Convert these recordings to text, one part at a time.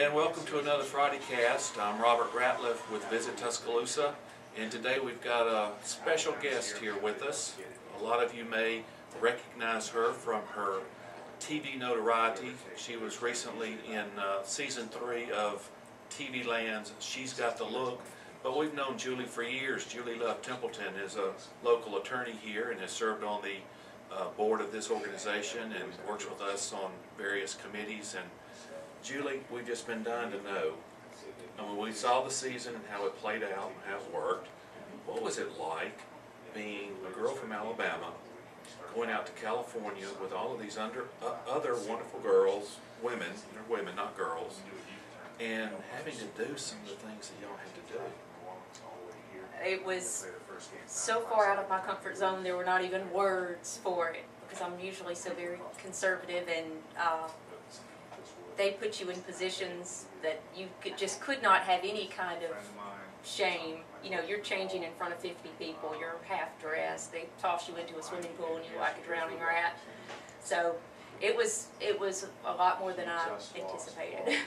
And welcome to another FridayCast. I'm Robert Ratliff with Visit Tuscaloosa, and today we've got a special guest here with us. A lot of you may recognize her from her TV notoriety. She was recently in Season 3 of TV Land's She's Got the Look, but we've known Julie for years. Julie Love-Templeton is a local attorney here and has served on the board of this organization and works with us on various committees. And Julie, we've just been dying to know, when we saw the season and how it played out and how it worked, what was it like being a girl from Alabama, going out to California with all of these other wonderful girls, women, they're women, not girls, and having to do some of the things that y'all had to do? It was so far out of my comfort zone, there were not even words for it, because I'm usually so very conservative, and they put you in positions that you just could not have any kind of shame. You know, you're changing in front of 50 people, you're half dressed, they toss you into a swimming pool and you're like a drowning rat. So it was a lot more than I anticipated.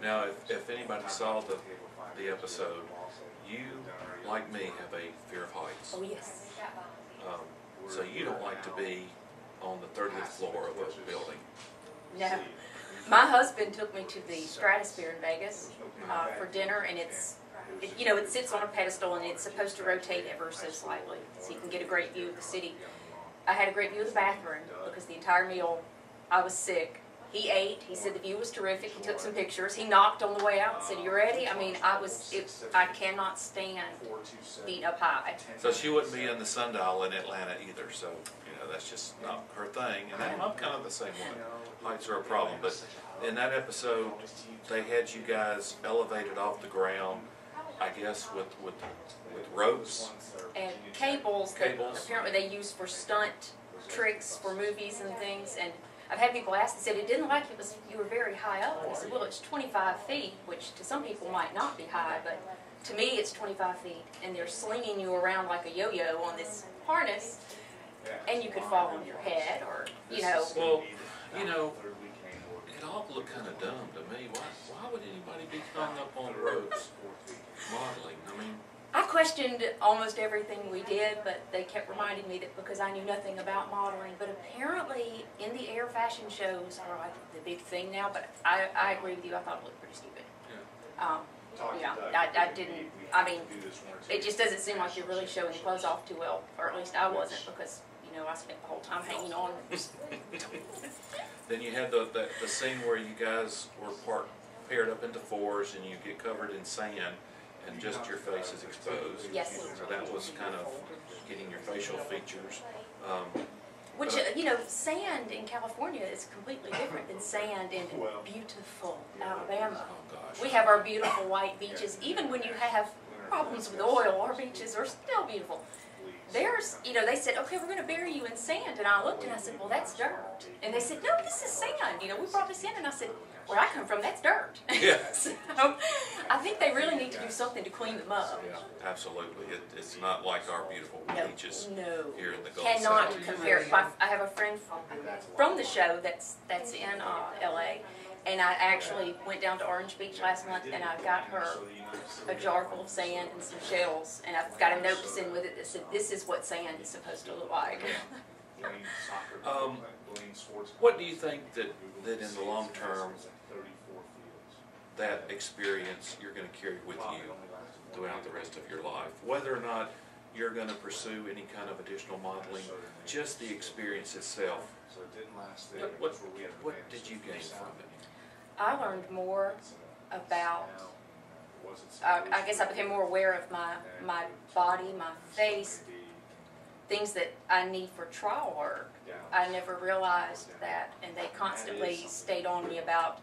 Now, if anybody saw the episode, you, like me, have a fear of heights. Oh, yes. So you don't like to be on the 30th floor of a building. No. My husband took me to the Stratosphere in Vegas for dinner, and it sits on a pedestal, and it's supposed to rotate ever so slightly, so you can get a great view of the city. I had a great view of the bathroom, because the entire meal, I was sick. He ate, he said the view was terrific, he took some pictures, he knocked on the way out and said, "You ready?" I mean, I cannot stand being up high. So she wouldn't be in the sundial in Atlanta either, so, that's just not her thing. And I'm kind of the same way. Heights are a problem, but in that episode, they had you guys elevated off the ground, I guess, with ropes. And cables that apparently they use for stunt tricks for movies and things. And I've had people ask, they said it didn't like you were very high up. And I said, well, it's 25 feet, which to some people might not be high, but to me it's 25 feet. And they're slinging you around like a yo-yo on this harness, and you could fall on your head, or, Well, it all looked kind of dumb to me. Why would anybody be hung up on ropes modeling? I mean, I questioned almost everything we did, but they kept reminding me that because I knew nothing about modeling. But apparently, in the air, fashion shows are like the big thing now. But I agree with you. I thought it looked pretty stupid. I didn't. I mean, it just doesn't seem like you're really showing your clothes off too well, or at least I wasn't, because I spent the whole time hanging on. Then you had the scene where you guys were paired up into fours, and you get covered in sand, and just your face is exposed. Yes. So that was kind of getting your facial features. Which, sand in California is completely different than sand in beautiful Alabama. Oh, gosh. We have our beautiful white beaches. Even when you have problems with oil, our beaches are still beautiful. There's, they said, okay, we're going to bury you in sand. And I looked and I said, well, that's dirt. And they said, no, this is sand. We brought this in. And I said, where I come from, that's dirt. Yeah. So I think they really need to do something to clean them up. Yeah, absolutely. It's not like our beautiful beaches here in the Gulf. Cannot compare it. I have a friend from the show that's in LA, and I actually went down to Orange Beach last month, and I got her a jar full of sand and some shells, and I've got a note to send with it that said, "This is what sand is supposed to look like." What do you think that in the long term, that experience you're going to carry with you throughout the rest of your life? Whether or not you're going to pursue any kind of additional modeling, just the experience itself, what did you gain from it? I learned more about, I guess I became more aware of my body, my face, things that I need for trial work. I never realized that, and they constantly stayed on me about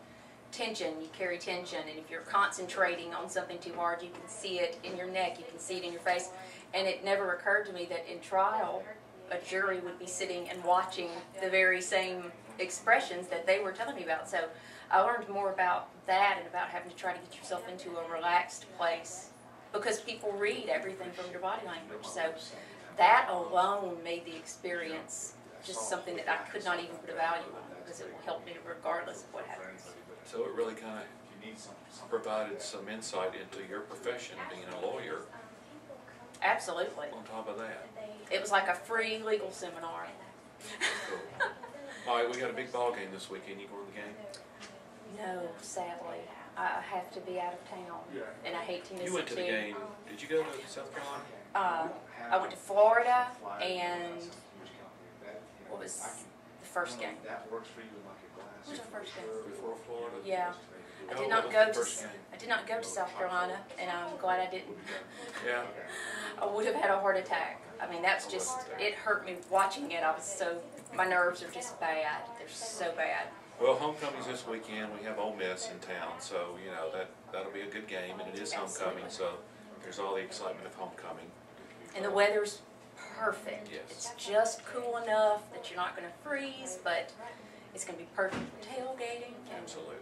tension. You carry tension, and if you're concentrating on something too hard, you can see it in your neck, you can see it in your face. And it never occurred to me that in trial, a jury would be sitting and watching the very same expressions that they were telling me about. So I learned more about that, and about having to try to get yourself into a relaxed place, because people read everything from your body language. So that alone made the experience just something that I could not even put a value on, because it will help me regardless of what happens. So it really kind of provided some insight into your profession, being a lawyer. Absolutely. On top of that. It was like a free legal seminar. Cool. All right, we got a big ball game this weekend. You going to the game? No, sadly. I have to be out of town, and I hate to miss it too. You went to the game. Did you go to South Carolina? I went to Florida, and what was the first game? What was our first game? Before Florida? Yeah. I Oh, did what not was go the to first game? I did not go to South Carolina, and I'm glad I didn't. Yeah. I would have had a heart attack. I mean, that's just, it hurt me watching it. My nerves are just bad. They're so bad. Well, homecoming's this weekend. We have Ole Miss in town, so you know that'll be a good game, and it is homecoming, so there's all the excitement of homecoming. And the weather's perfect. Yes. It's just cool enough that you're not going to freeze, but it's going to be perfect for tailgating. Absolutely.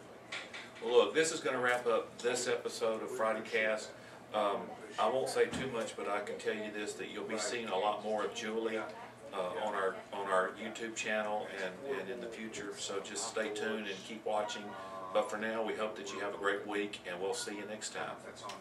Well, look, this is going to wrap up this episode of FridayCast. I won't say too much, but I can tell you this: that you'll be seeing a lot more of Julie on our YouTube channel and in the future. So just stay tuned and keep watching. But for now, we hope that you have a great week, and we'll see you next time. It's fun.